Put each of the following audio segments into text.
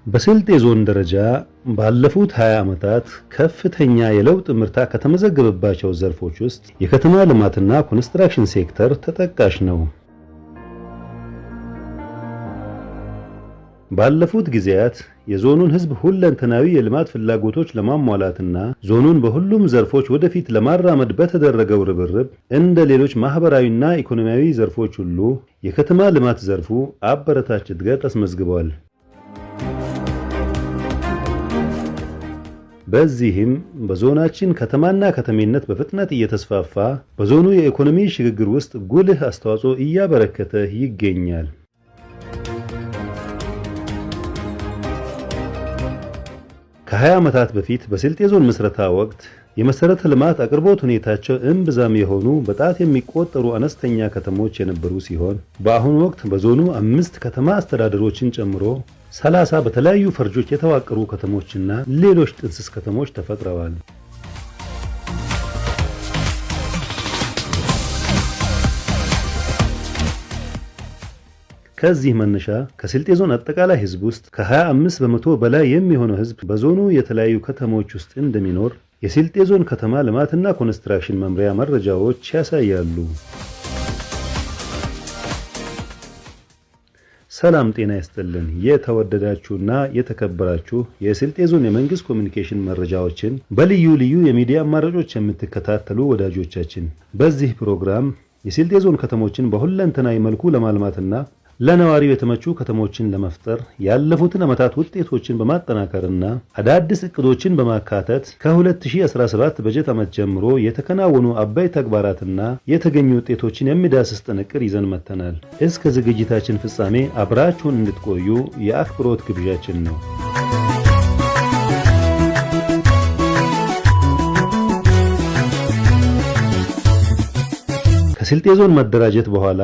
በስልጤ ዞን ደረጃ ባለፉት 20 ዓመታት ከፍተኛ የለውጥ ምርታ ከተመዘገበባቸው ዘርፎች ውስጥ የከተማ ልማትና ኮንስትራክሽን ሴክተር ተጠቃሽ ነው። ባለፉት ጊዜያት የዞኑን ሕዝብ ሁለንተናዊ የልማት ፍላጎቶች ለማሟላትና ዞኑን በሁሉም ዘርፎች ወደፊት ለማራመድ በተደረገው ርብርብ እንደ ሌሎች ማህበራዊና ኢኮኖሚያዊ ዘርፎች ሁሉ የከተማ ልማት ዘርፉ አበረታች እድገት አስመዝግቧል። በዚህም በዞናችን ከተማና ከተሜነት በፍጥነት እየተስፋፋ በዞኑ የኢኮኖሚ ሽግግር ውስጥ ጉልህ አስተዋጽኦ እያበረከተ ይገኛል። ከ20 ዓመታት በፊት በስልጤ ዞን ምስረታ ወቅት የመሰረተ ልማት አቅርቦት ሁኔታቸው እምብዛም የሆኑ በጣት የሚቆጠሩ አነስተኛ ከተሞች የነበሩ ሲሆን በአሁኑ ወቅት በዞኑ 5 ከተማ አስተዳደሮችን ጨምሮ 30 በተለያዩ ፈርጆች የተዋቀሩ ከተሞችና ሌሎች ጥንስስ ከተሞች ተፈጥረዋል። ከዚህ መነሻ ከስልጤ ዞን አጠቃላይ ሕዝብ ውስጥ ከ25 በመቶ በላይ የሚሆነው ሕዝብ በዞኑ የተለያዩ ከተሞች ውስጥ እንደሚኖር የስልጤ ዞን ከተማ ልማትና ኮንስትራክሽን መምሪያ መረጃዎች ያሳያሉ። ሰላም ጤና ይስጥልን። የተወደዳችሁና የተከበራችሁ የስልጤ ዞን የመንግስት ኮሚኒኬሽን መረጃዎችን በልዩ ልዩ የሚዲያ አማራጮች የምትከታተሉ ወዳጆቻችን፣ በዚህ ፕሮግራም የስልጤ ዞን ከተሞችን በሁለንተናዊ መልኩ ለማልማትና ለነዋሪው የተመቹ ከተሞችን ለመፍጠር ያለፉትን ዓመታት ውጤቶችን በማጠናከርና አዳዲስ እቅዶችን በማካተት ከ2017 በጀት ዓመት ጀምሮ የተከናወኑ አበይ ተግባራትና የተገኙ ውጤቶችን የሚዳስስ ጥንቅር ይዘን መጥተናል። እስከ ዝግጅታችን ፍጻሜ አብራችሁን እንድትቆዩ የአክብሮት ግብዣችን ነው። ከስልጤ ዞን መደራጀት በኋላ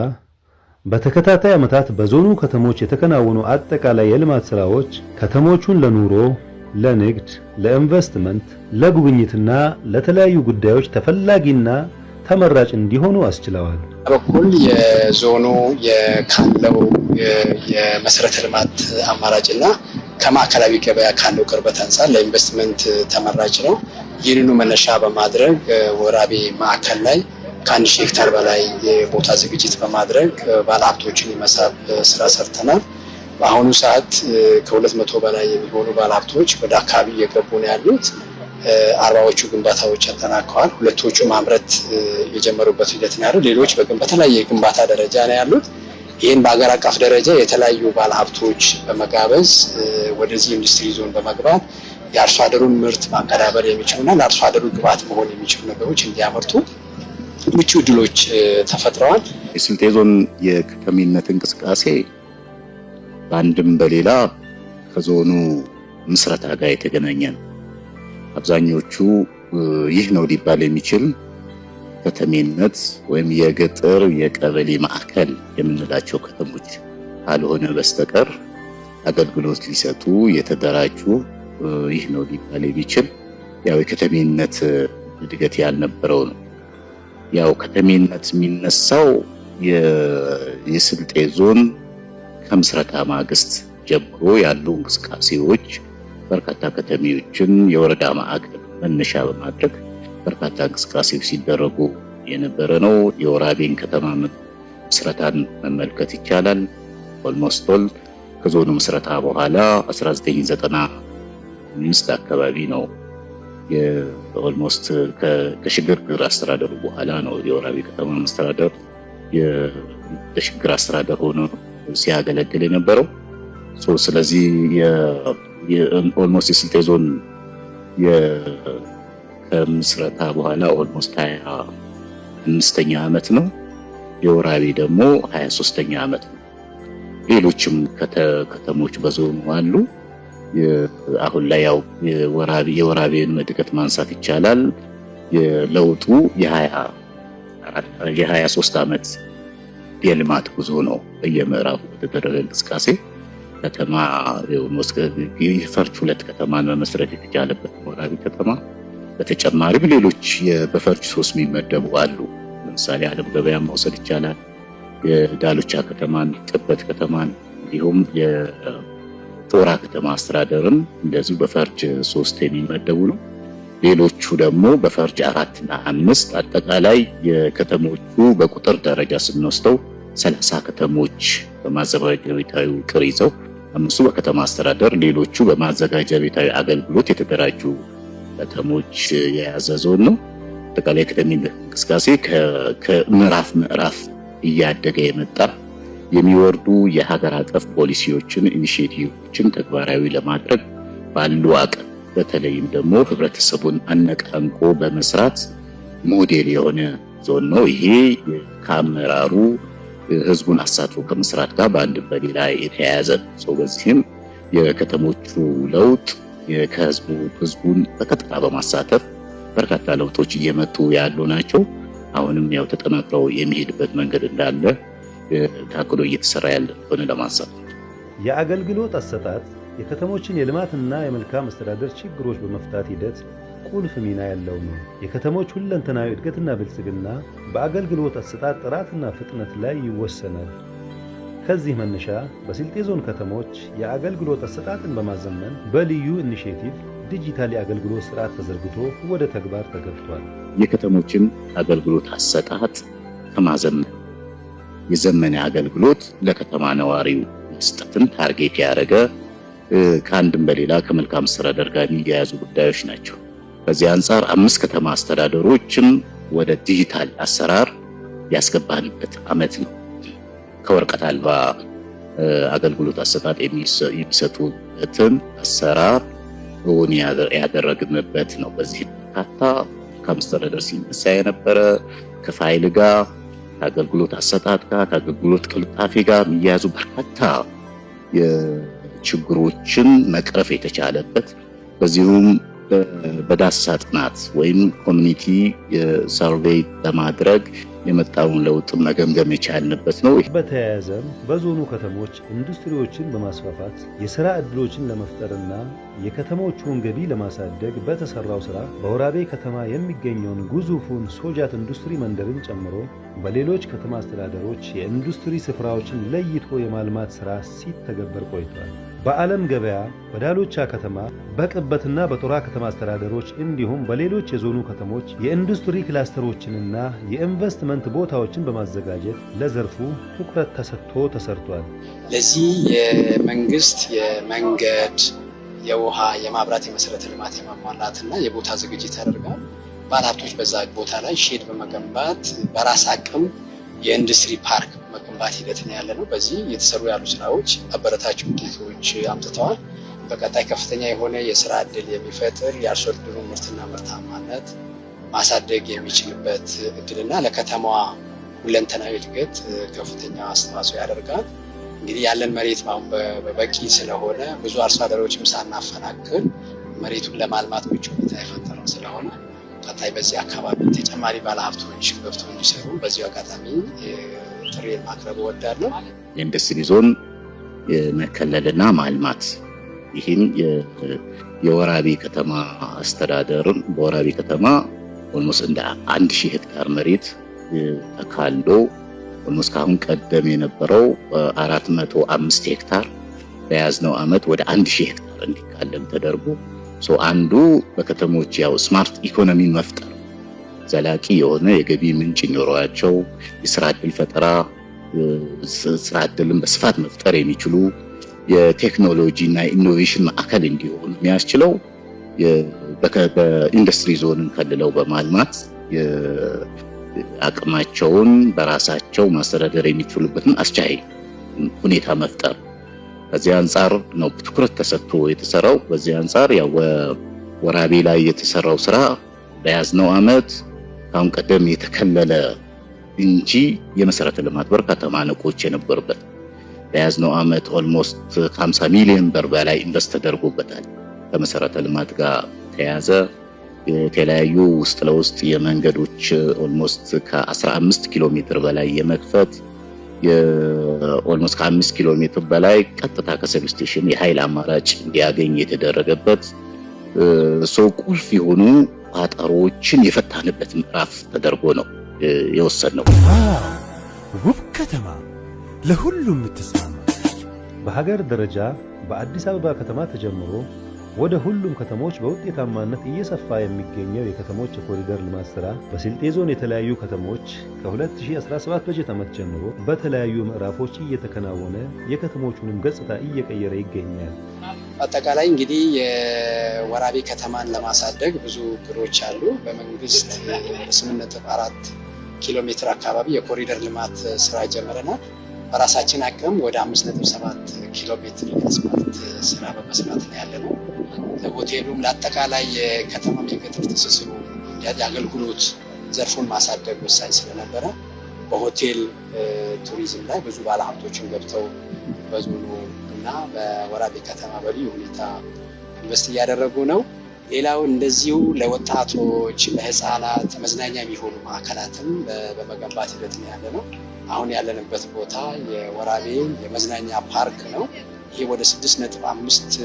በተከታታይ ዓመታት በዞኑ ከተሞች የተከናወኑ አጠቃላይ የልማት ስራዎች ከተሞቹን ለኑሮ፣ ለንግድ፣ ለኢንቨስትመንት፣ ለጉብኝትና ለተለያዩ ጉዳዮች ተፈላጊና ተመራጭ እንዲሆኑ አስችለዋል። በኩል የዞኑ ካለው የመሰረተ ልማት አማራጭና ከማዕከላዊ ገበያ ካለው ቅርበት አንፃር ለኢንቨስትመንት ተመራጭ ነው። ይህንኑ መነሻ በማድረግ ወራቤ ማዕከል ላይ ከ1000 ሄክታር በላይ የቦታ ዝግጅት በማድረግ ባለሀብቶችን የመሳብ ስራ ሰርተናል። በአሁኑ ሰዓት ከ200 በላይ የሚሆኑ ባለሀብቶች ወደ አካባቢ እየገቡ ነው ያሉት። 40ዎቹ ግንባታዎች ተጠናቀዋል። 2ዎቹ ማምረት የጀመሩበት ሂደት ነው ያለው። ሌሎች በተለያየ ግንባታ ደረጃ ነው ያሉት። ይህን በአገር አቀፍ ደረጃ የተለያዩ ባለሀብቶች በመጋበዝ ወደዚህ ኢንዱስትሪ ዞን በመግባት የአርሶ አደሩን ምርት ማቀዳበር የሚችሉና ለአርሶ አደሩ ግብዓት መሆን የሚችሉ ነገሮች እንዲያመርቱ ምቹ ዕድሎች ተፈጥረዋል። የስልጤ ዞን የከተሜነት እንቅስቃሴ በአንድም በሌላ ከዞኑ ምስረታ ጋር የተገናኘ ነው። አብዛኞቹ ይህ ነው ሊባል የሚችል ከተሜነት ወይም የገጠር የቀበሌ ማዕከል የምንላቸው ከተሞች ካልሆነ በስተቀር አገልግሎት ሊሰጡ የተደራጁ ይህ ነው ሊባል የሚችል ያው የከተሜነት እድገት ያልነበረው ነው። ያው ከተሜነት የሚነሳው የስልጤ ዞን ከምስረታ ማግስት ጀምሮ ያሉ እንቅስቃሴዎች በርካታ ከተሜዎችን የወረዳ ማዕከል መነሻ በማድረግ በርካታ እንቅስቃሴዎች ሲደረጉ የነበረ ነው። የወራቤን ከተማ ምስረታን መመልከት ይቻላል። ኦልሞስት ኦል ከዞኑ ምስረታ በኋላ 1995 አካባቢ ነው ኦልሞስት ከሽግግር አስተዳደሩ በኋላ ነው የወራቤ ከተማ መስተዳደር የሽግግር አስተዳደር ሆኖ ሲያገለግል የነበረው። ስለዚህ ኦልሞስት የስልጤ ዞን ከምስረታ በኋላ ኦልሞስት 25ኛ ዓመት ነው። የወራቤ ደግሞ 23ኛ ዓመት ነው። ሌሎችም ከተሞች በዞኑ አሉ። አሁን ላይ ያው የወራቤን እድገት ማንሳት ይቻላል። የለውጡ የ23 ዓመት የልማት ጉዞ ነው። በየምዕራፉ በተደረገ እንቅስቃሴ ከተማ የፈርጅ 2 ከተማን መመስረት የተቻለበት ወራቤ ከተማ፣ በተጨማሪም ሌሎች በፈርጅ 3 የሚመደቡ አሉ። ለምሳሌ አለም ገበያ መውሰድ ይቻላል። የዳሎቻ ከተማን፣ ጥበት ከተማን እንዲሁም ጦራ ከተማ አስተዳደርም እንደዚሁ በፈርጅ 3 የሚመደቡ ነው። ሌሎቹ ደግሞ በፈርጅ 4 እና 5 አጠቃላይ የከተሞቹ በቁጥር ደረጃ ስንወስደው 30 ከተሞች በማዘጋጃ ቤታዊ ውቅር ይዘው 5ቱ በከተማ አስተዳደር ሌሎቹ በማዘጋጃ ቤታዊ አገልግሎት የተደራጁ ከተሞች የያዘ ዞን ነው። አጠቃላይ የከተማ እንቅስቃሴ ከምዕራፍ እያደገ የመጣ የሚወርዱ የሀገር አቀፍ ፖሊሲዎችን ኢኒሺዬቲቮችን ተግባራዊ ለማድረግ ባሉ አቅም በተለይም ደግሞ ህብረተሰቡን አነቃንቆ በመስራት ሞዴል የሆነ ዞን ነው። ይሄ ከአመራሩ ህዝቡን አሳትፎ ከመስራት ጋር በአንድ በሌላ የተያያዘ ነው። በዚህም የከተሞቹ ለውጥ ህዝቡን በቀጥታ በማሳተፍ በርካታ ለውጦች እየመጡ ያሉ ናቸው። አሁንም ያው ተጠናክረው የሚሄድበት መንገድ እንዳለ ታቅዶ እየተሰራ ያለ ሆነ ለማንሳት የአገልግሎት አሰጣጥ የከተሞችን የልማትና የመልካም አስተዳደር ችግሮች በመፍታት ሂደት ቁልፍ ሚና ያለው ነው። የከተሞች ሁለንተናዊ እድገትና ብልጽግና በአገልግሎት አሰጣጥ ጥራትና ፍጥነት ላይ ይወሰናል። ከዚህ መነሻ በስልጤ ዞን ከተሞች የአገልግሎት አሰጣጥን በማዘመን በልዩ ኢኒሼቲቭ ዲጂታል የአገልግሎት ስርዓት ተዘርግቶ ወደ ተግባር ተገብቷል። የከተሞችን አገልግሎት አሰጣጥ ከማዘመን የዘመነ አገልግሎት ለከተማ ነዋሪው መስጠትን ታርጌት ያደረገ ከአንድም በሌላ ከመልካም አስተዳደር ጋር የሚያያዙ ጉዳዮች ናቸው። በዚህ አንጻር 5 ከተማ አስተዳደሮችን ወደ ዲጂታል አሰራር ያስገባንበት ዓመት ነው። ከወረቀት አልባ አገልግሎት አሰጣጥ የሚሰጡበትን አሰራር እውን ያደረግንበት ነው። በዚህ በርካታ መልካም አስተዳደር ሲነሳ የነበረ ከፋይል ጋር ከአገልግሎት አሰጣጥ ጋር ከአገልግሎት ቅልጣፌ ጋር የሚያያዙ በርካታ ችግሮችን መቅረፍ የተቻለበት በዚሁም በዳሰሳ ጥናት ወይም ኮሚኒቲ ሰርቬይ በማድረግ የመጣውን ለውጥ መገምገም የቻልንበት ነው። በተያያዘም በዞኑ ከተሞች ኢንዱስትሪዎችን በማስፋፋት የሥራ ዕድሎችን ለመፍጠርና የከተሞቹን ገቢ ለማሳደግ በተሰራው ሥራ በወራቤ ከተማ የሚገኘውን ግዙፉን ሶጃት ኢንዱስትሪ መንደርን ጨምሮ በሌሎች ከተማ አስተዳደሮች የኢንዱስትሪ ስፍራዎችን ለይቶ የማልማት ሥራ ሲተገበር ቆይቷል። በዓለም ገበያ በዳሎቻ ከተማ በቅበትና በጦራ ከተማ አስተዳደሮች እንዲሁም በሌሎች የዞኑ ከተሞች የኢንዱስትሪ ክላስተሮችንና የኢንቨስትመንት ቦታዎችን በማዘጋጀት ለዘርፉ ትኩረት ተሰጥቶ ተሰርቷል። ለዚህ የመንግስት የመንገድ፣ የውሃ፣ የማብራት፣ የመሰረተ ልማት የማሟላትና የቦታ ዝግጅት ያደርጋል። ባለሀብቶች በዛ ቦታ ላይ ሼድ በመገንባት በራስ አቅም የኢንዱስትሪ ፓርክ መገንባት ሂደት ነው ያለ ነው። በዚህ የተሰሩ ያሉ ስራዎች አበረታች ውጤቶች አምጥተዋል። በቀጣይ ከፍተኛ የሆነ የስራ ዕድል የሚፈጥር የአርሶ አደሩ ምርትና ምርታማነት ማሳደግ የሚችልበት እድልና ለከተማዋ ሁለንተናዊ እድገት ከፍተኛ አስተዋጽኦ ያደርጋል። እንግዲህ ያለን መሬት አሁን በበቂ ስለሆነ ብዙ አርሶ አደሮችም ሳናፈናቅል መሬቱን ለማልማት ምቹ ሁኔታ የፈጠረው ስለሆነ ቀጣይ በዚህ አካባቢ ተጨማሪ ባለሀብቶች ገብተው እንዲሰሩ በዚሁ አጋጣሚ ጥሪን ማቅረብ እወዳለሁ። የኢንዱስትሪ ዞን መከለልና ማልማት ይህም የወራቤ ከተማ አስተዳደርን በወራቤ ከተማ ኦልሞስት እንደ 1000 ሄክታር መሬት ተካሎ ኦልሞስት ካሁን ቀደም የነበረው 405 ሄክታር በያዝነው ዓመት ወደ 1000 ሄክታር እንዲካለል ተደርጎ አንዱ በከተሞች ያው ስማርት ኢኮኖሚን መፍጠር ዘላቂ የሆነ የገቢ ምንጭ ይኖራቸው የስራ ዕድል ፈጠራ ስራ ዕድልን በስፋት መፍጠር የሚችሉ የቴክኖሎጂ እና ኢኖቬሽን ማዕከል እንዲሆኑ የሚያስችለው በኢንዱስትሪ ዞንን ከልለው በማልማት አቅማቸውን በራሳቸው ማስተዳደር የሚችሉበትን አስቻይ ሁኔታ መፍጠር በዚህ አንጻር ነው ትኩረት ተሰጥቶ የተሰራው። በዚህ አንጻር ያው ወራቤ ላይ የተሰራው ስራ በያዝነው ዓመት ካሁን ቀደም የተከለለ እንጂ የመሰረተ ልማት በርካታ ማነቆች የነበሩበት በያዝነው ዓመት ኦልሞስት 50 ሚሊዮን ብር በላይ ኢንቨስት ተደርጎበታል። ከመሰረተ ልማት ጋር ተያዘ የተለያዩ ውስጥ ለውስጥ የመንገዶች ኦልሞስት ከ15 ኪሎ ሜትር በላይ የመክፈት ኦልሞስት ከ5 ኪሎ ሜትር በላይ ቀጥታ ከሰብስቴሽን የኃይል አማራጭ እንዲያገኝ የተደረገበት ቁልፍ የሆኑ ቋጠሮችን የፈታንበት ምዕራፍ ተደርጎ ነው የወሰነው። ውብ ከተማ ለሁሉም የምትስማማ በሀገር ደረጃ በአዲስ አበባ ከተማ ተጀምሮ ወደ ሁሉም ከተሞች በውጤታማነት እየሰፋ የሚገኘው የከተሞች የኮሪደር ልማት ሥራ በስልጤ ዞን የተለያዩ ከተሞች ከ2017 በጀት ዓመት ጀምሮ በተለያዩ ምዕራፎች እየተከናወነ የከተሞቹንም ገጽታ እየቀየረ ይገኛል። አጠቃላይ እንግዲህ የወራቤ ከተማን ለማሳደግ ብዙ እቅዶች አሉ። በመንግስት 8.4 ኪሎ ሜትር አካባቢ የኮሪደር ልማት ስራ ጀምረናል። በራሳችን አቅም ወደ 5.7 ኪሎ ሜትር የአስፋልት ስራ በመስራት ነው ያለነው። ሆቴሉም ለአጠቃላይ የከተማ የገጠር ትስስሩ የአገልግሎት ዘርፉን ማሳደግ ወሳኝ ስለነበረ በሆቴል ቱሪዝም ላይ ብዙ ባለሀብቶችን ገብተው በዞኑ እና በወራቤ ከተማ በልዩ ሁኔታ ኢንቨስት እያደረጉ ነው። ሌላው እንደዚሁ ለወጣቶች ለህፃናት መዝናኛ የሚሆኑ ማዕከላትም በመገንባት ሂደት ነው ያለነው። አሁን ያለንበት ቦታ የወራቤ የመዝናኛ ፓርክ ነው። ይሄ ወደ 6.5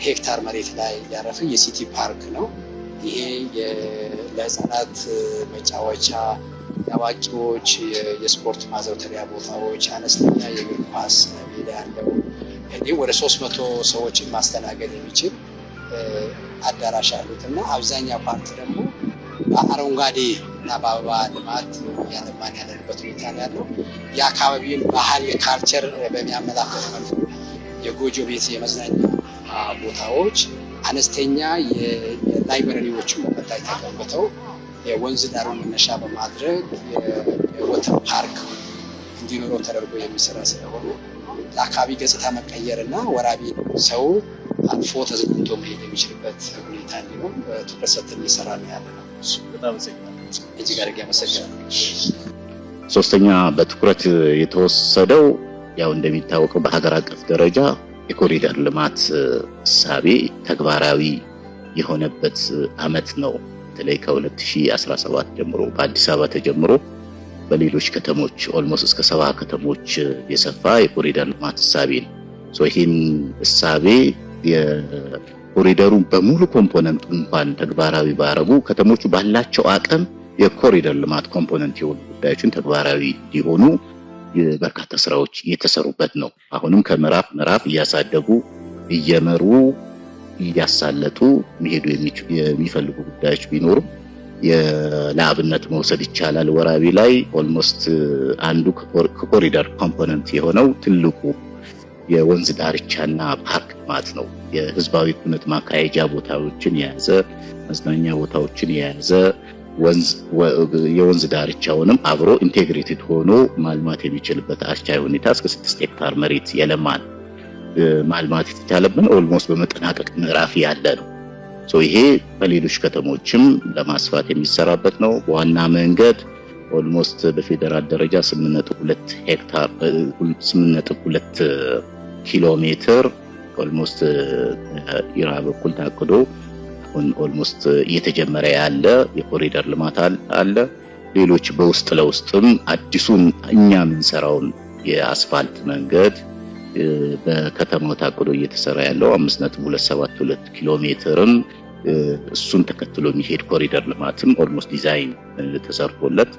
ሄክታር መሬት ላይ ያረፈ የሲቲ ፓርክ ነው። ይሄ ለህፃናት መጫወቻ፣ የአዋቂዎች የስፖርት ማዘውተሪያ ቦታዎች፣ አነስተኛ የእግር ኳስ ሜዳ ያለው እንዲሁም ወደ 300 ሰዎችን ማስተናገድ የሚችል አዳራሽ አሉት እና አብዛኛው ፓርት ደግሞ በአረንጓዴ እና በአበባ ልማት ያለማን ያለንበት ሁኔታ ነው ያለው። የአካባቢውን ባህል ካልቸር በሚያመላክት መልኩ የጎጆ ቤት የመዝናኛ ቦታዎች፣ አነስተኛ የላይብረሪዎችን በቀጣይ ተገንብተው የወንዝ ዳሩን መነሻ በማድረግ የወተር ፓርክ እንዲኖረው ተደርጎ የሚሰራ ስለሆነ ለአካባቢ ገጽታ መቀየር እና ወራቤ ሰው አልፎ ተዝናንቶ መሄድ የሚችልበት ሁኔታ እንዲሆን ትኩረት ሰጥተን እየሰራ ነው ያለነው። እጅግ አድርጌ አመሰግናለሁ። ሶስተኛ በትኩረት የተወሰደው ያው እንደሚታወቀው በሀገር አቀፍ ደረጃ የኮሪደር ልማት እሳቤ ተግባራዊ የሆነበት ዓመት ነው። በተለይ ከ2017 ጀምሮ በአዲስ አበባ ተጀምሮ በሌሎች ከተሞች ኦልሞስት እስከ 70 ከተሞች የሰፋ የኮሪደር ልማት እሳቤ ነው። ይህን እሳቤ የኮሪደሩን በሙሉ ኮምፖነንት እንኳን ተግባራዊ ባረጉ ከተሞቹ ባላቸው አቅም የኮሪደር ልማት ኮምፖነንት የሆኑ ጉዳዮችን ተግባራዊ እንዲሆኑ በርካታ ስራዎች እየተሰሩበት ነው። አሁንም ከምዕራፍ ምዕራፍ እያሳደጉ እየመሩ እያሳለጡ መሄዱ የሚፈልጉ ጉዳዮች ቢኖሩ ለአብነት መውሰድ ይቻላል። ወራቤ ላይ ኦልሞስት አንዱ ከኮሪደር ኮምፖነንት የሆነው ትልቁ የወንዝ ዳርቻና ፓርክ ልማት ነው። የህዝባዊ ኩነት ማካሄጃ ቦታዎችን የያዘ መዝናኛ ቦታዎችን የያዘ የወንዝ ዳርቻውንም አብሮ ኢንቴግሬትድ ሆኖ ማልማት የሚችልበት አስቻይ ሁኔታ እስከ 6 ሄክታር መሬት የለማን ማልማት የተቻለብን ኦልሞስት በመጠናቀቅ ምዕራፍ ያለ ነው። ይሄ በሌሎች ከተሞችም ለማስፋት የሚሰራበት ነው። በዋና መንገድ ኦልሞስት በፌደራል ደረጃ 8.2 ሄክታር 8.2 ኪሎ ሜትር ኦልሞስት ኢራ በኩል ታቅዶ አሁን ኦልሞስት እየተጀመረ ያለ የኮሪደር ልማት አለ። ሌሎች በውስጥ ለውስጥም አዲሱን እኛ የምንሰራውን የአስፋልት መንገድ በከተማው ታቅዶ እየተሰራ ያለው 5.272 ኪሎ ሜትርም እሱን ተከትሎ የሚሄድ ኮሪደር ልማትም ኦልሞስት ዲዛይን ተሰርቶለት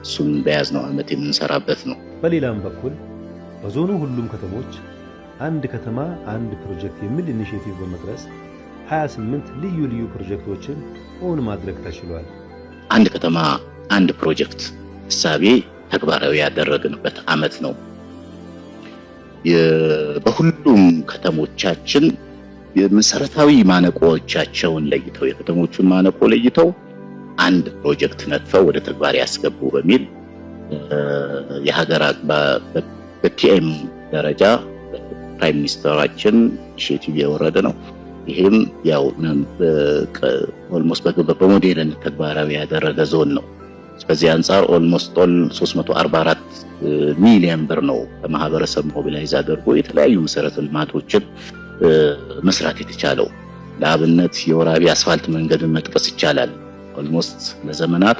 እሱን በያዝነው ዓመት የምንሰራበት ነው። በሌላም በኩል በዞኑ ሁሉም ከተሞች አንድ ከተማ አንድ ፕሮጀክት የሚል ኢኒሼቲቭ በመቅረጽ 28 ልዩ ልዩ ፕሮጀክቶችን ኦን ማድረግ ተችሏል። አንድ ከተማ አንድ ፕሮጀክት እሳቤ ተግባራዊ ያደረግንበት ዓመት ነው። በሁሉም ከተሞቻችን የመሰረታዊ ማነቆቻቸውን ለይተው የከተሞቹን ማነቆ ለይተው አንድ ፕሮጀክት ነጥፈው ወደ ተግባር ያስገቡ በሚል የሀገር በቲኤም ደረጃ ፕራይም ሚኒስተራችን ኢኒሼቲቭ የወረደ ነው። ይሄም ያው ኦልሞስት በሞዴልነት ተግባራዊ ያደረገ ዞን ነው። በዚህ አንጻር ኦልሞስት 344 ሚሊዮን ብር ነው በማህበረሰብ ሞቢላይዝ አድርጎ የተለያዩ መሰረተ ልማቶችን መስራት የተቻለው። ለአብነት የወራቤ አስፋልት መንገድን መጥቀስ ይቻላል። ኦልሞስት ለዘመናት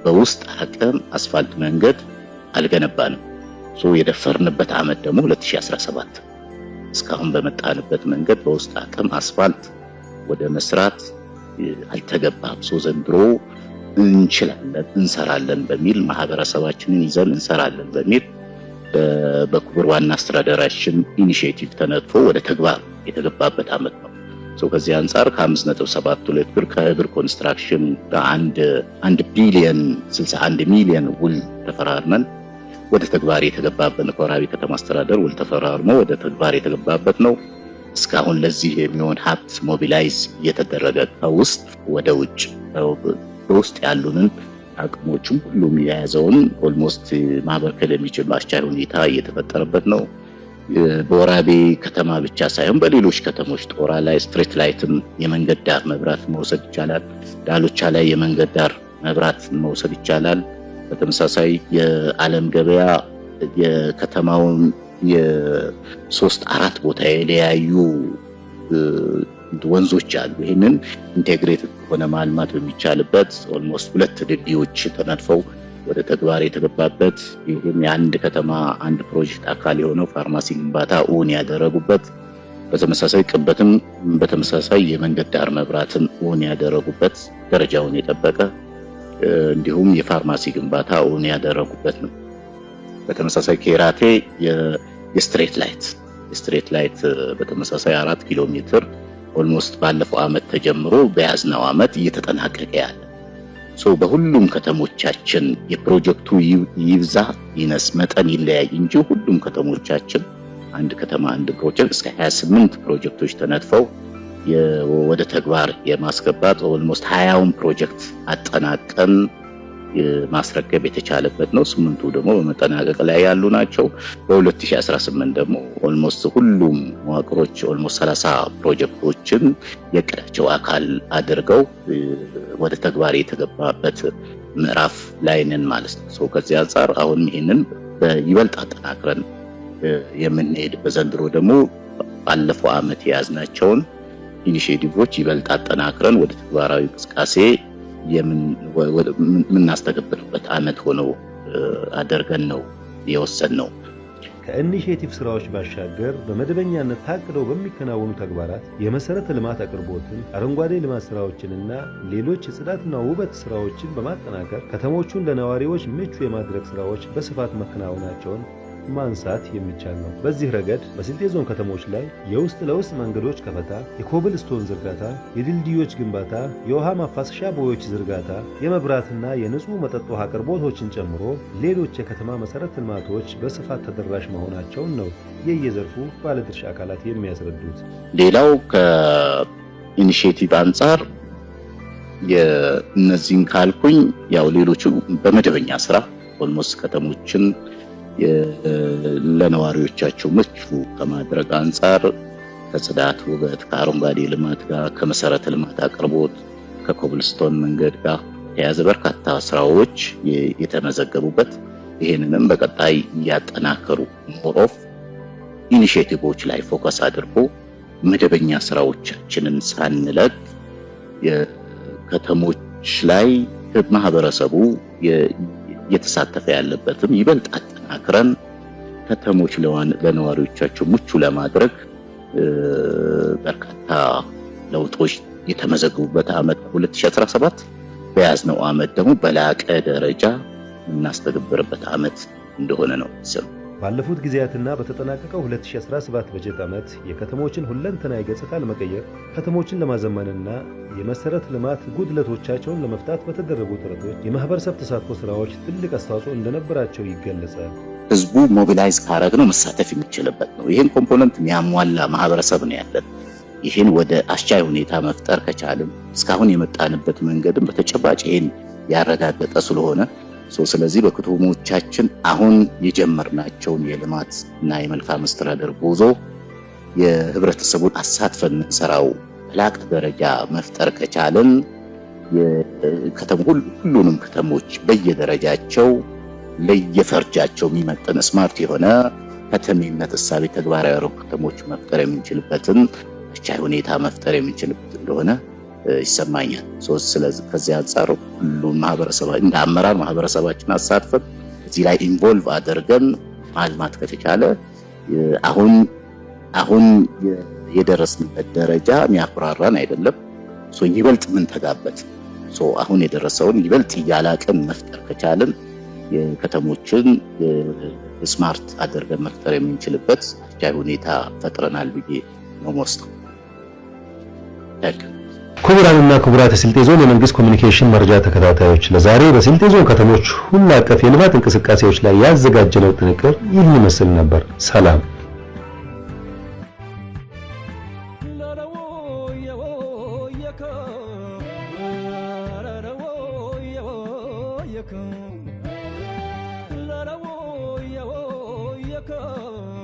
በውስጥ አቅም አስፋልት መንገድ አልገነባንም። የደፈርንበት ዓመት ደግሞ 2017 እስካሁን በመጣንበት መንገድ በውስጥ አቅም አስፋልት ወደ መስራት አልተገባም። ዘንድሮ እንችላለን እንሰራለን በሚል ማህበረሰባችንን ይዘን እንሰራለን በሚል በክቡር ዋና አስተዳደራችን ኢኒሺዬቲቭ ተነድፎ ወደ ተግባር የተገባበት ዓመት ነው። ከዚህ አንጻር ከ5.72 ብር ከህብር ኮንስትራክሽን ከ1 ቢሊዮን 61 ሚሊዮን ውል ተፈራርመን ወደ ተግባር የተገባበት ኮራቢ ከተማ አስተዳደር ውል ተፈራርሞ ወደ ተግባር የተገባበት ነው። እስካሁን ለዚህ የሚሆን ሀብት ሞቢላይዝ እየተደረገ ከውስጥ ወደ ውጭ በውስጥ ያሉንን አቅሞቹም ሁሉም የያዘውን ኦልሞስት ማበርከት የሚችል አስቻይ ሁኔታ እየተፈጠረበት ነው። በወራቤ ከተማ ብቻ ሳይሆን በሌሎች ከተሞች ጦራ ላይ ስትሪት ላይትም የመንገድ ዳር መብራት መውሰድ ይቻላል። ዳሎቻ ላይ የመንገድ ዳር መብራት መውሰድ ይቻላል። በተመሳሳይ የዓለም ገበያ የከተማውን የ3-4 ቦታ የለያዩ ወንዞች አሉ። ይህንን ኢንቴግሬትድ ሆነ ማልማት በሚቻልበት ኦልሞስት 2 ድልድዮች ተነድፈው ወደ ተግባር የተገባበት ይህም የአንድ ከተማ አንድ ፕሮጀክት አካል የሆነው ፋርማሲ ግንባታ እውን ያደረጉበት፣ በተመሳሳይ ቅበትም በተመሳሳይ የመንገድ ዳር መብራትን እውን ያደረጉበት ደረጃውን የጠበቀ እንዲሁም የፋርማሲ ግንባታ እውን ያደረጉበት ነው። በተመሳሳይ ኬራቴ የስትሬት ላይት በተመሳሳይ 4 ኪሎ ሜትር ኦልሞስት ባለፈው ዓመት ተጀምሮ በያዝነው ዓመት እየተጠናቀቀ ያለ በሁሉም ከተሞቻችን የፕሮጀክቱ ይብዛ ይነስ መጠን ይለያይ እንጂ ሁሉም ከተሞቻችን አንድ ከተማ አንድ ፕሮጀክት እስከ 28 ፕሮጀክቶች ተነድፈው ወደ ተግባር የማስገባት ኦልሞስት 20ውን ፕሮጀክት አጠናቀን ማስረከብ የተቻለበት ነው። 8ቱ ደግሞ በመጠናቀቅ ላይ ያሉ ናቸው። በ2018 ደግሞ ኦልሞስት ሁሉም መዋቅሮች ኦልሞስት 30 ፕሮጀክቶችን የቅዳቸው አካል አድርገው ወደ ተግባር የተገባበት ምዕራፍ ላይ ነን ማለት ነው። ከዚህ አንጻር አሁን ይሄንን ይበልጥ አጠናክረን የምንሄድ በዘንድሮ ደግሞ ባለፈው ዓመት የያዝናቸውን ኢኒሺዬቲቮች ይበልጥ አጠናክረን ወደ ተግባራዊ እንቅስቃሴ የምናስተገብርበት ዓመት ሆኖ አድርገን ነው የወሰንነው። ከኢኒሺዬቲቭ ስራዎች ባሻገር በመደበኛነት ታቅደው በሚከናወኑ ተግባራት የመሰረተ ልማት አቅርቦትን፣ አረንጓዴ ልማት ስራዎችንና ሌሎች የጽዳትና ውበት ስራዎችን በማጠናከር ከተሞቹን ለነዋሪዎች ምቹ የማድረግ ስራዎች በስፋት መከናወናቸውን ማንሳት የሚቻል ነው። በዚህ ረገድ በስልጤ ዞን ከተሞች ላይ የውስጥ ለውስጥ መንገዶች ከፈታ፣ የኮብልስቶን ዝርጋታ፣ የድልድዮች ግንባታ፣ የውሃ ማፋሰሻ ቦዮች ዝርጋታ፣ የመብራትና የንጹህ መጠጥ ውሃ አቅርቦቶችን ጨምሮ ሌሎች የከተማ መሰረተ ልማቶች በስፋት ተደራሽ መሆናቸውን ነው የየዘርፉ ባለድርሻ አካላት የሚያስረዱት። ሌላው ከኢኒሺዬቲቭ አንጻር የእነዚህን ካልኩኝ ያው ሌሎቹ በመደበኛ ስራ ኦልሞስት ከተሞችን ለነዋሪዎቻቸው ምቹ ከማድረግ አንጻር ከጽዳት ውበት፣ ከአረንጓዴ ልማት ጋር፣ ከመሰረተ ልማት አቅርቦት፣ ከኮብልስቶን መንገድ ጋር የተያዘ በርካታ ስራዎች የተመዘገቡበት ይህንንም በቀጣይ እያጠናከሩ ሞሮፍ ኢኒሺዬቲቮች ላይ ፎከስ አድርጎ መደበኛ ስራዎቻችንን ሳንለቅ የከተሞች ላይ ማህበረሰቡ እየተሳተፈ ያለበትም ይበልጥ አጠናክረን ከተሞች ለነዋሪዎቻቸው ምቹ ለማድረግ በርካታ ለውጦች የተመዘገቡበት ዓመት 2017 በያዝነው ዓመት ደግሞ በላቀ ደረጃ እናስተገብርበት ዓመት እንደሆነ ነው። ባለፉት ጊዜያትና በተጠናቀቀው 2017 በጀት ዓመት የከተሞችን ሁለንተናዊ ገጽታ ለመቀየር ከተሞችን ለማዘመንና የመሰረተ ልማት ጉድለቶቻቸውን ለመፍታት በተደረጉ ጥረቶች የማህበረሰብ ተሳትፎ ስራዎች ትልቅ አስተዋጽኦ እንደነበራቸው ይገለጻል። ህዝቡ ሞቢላይዝ ካረግነው መሳተፍ የሚችልበት ነው። ይህን ኮምፖነንት የሚያሟላ ማህበረሰብ ነው ያለን። ይህን ወደ አስቻይ ሁኔታ መፍጠር ከቻልን እስካሁን የመጣንበት መንገድም በተጨባጭ ይህን ያረጋገጠ ስለሆነ ስለዚህ በከተሞቻችን አሁን የጀመርናቸውን የልማት እና የመልካም አስተዳደር ጉዞ የህብረተሰቡን አሳትፈን ሰራው በላቀ ደረጃ መፍጠር ከቻልን ሁሉንም ከተሞች በየደረጃቸው ለየፈርጃቸው የሚመጥን ስማርት የሆነ ከተሜነት እሳቤ ተግባራዊ ያደረጉ ከተሞች መፍጠር የምንችልበትን አስቻይ ሁኔታ መፍጠር የምንችልበት እንደሆነ ይሰማኛል። ስለዚህ ከዚህ አንጻር ሁሉም ማህበረሰብ እንደ አመራር ማህበረሰባችን አሳትፈን እዚህ ላይ ኢንቮልቭ አድርገን ማልማት ከተቻለ አሁን የደረስንበት ደረጃ የሚያኮራራን አይደለም። ይበልጥ ምን ተጋበት አሁን የደረሰውን ይበልጥ እያላቀን መፍጠር ከቻልን የከተሞችን ስማርት አድርገን መፍጠር የምንችልበት አስቻይ ሁኔታ ፈጥረናል ብዬ ነው የምወስደው። ክቡራንና ክቡራት የስልጤ ዞን የመንግስት ኮሚኒኬሽን መረጃ ተከታታዮች ለዛሬ በስልጤ ዞን ከተሞች ሁሉ አቀፍ የልማት እንቅስቃሴዎች ላይ ያዘጋጀነው ጥንቅር ይህን ይመስል ነበር። ሰላም። Come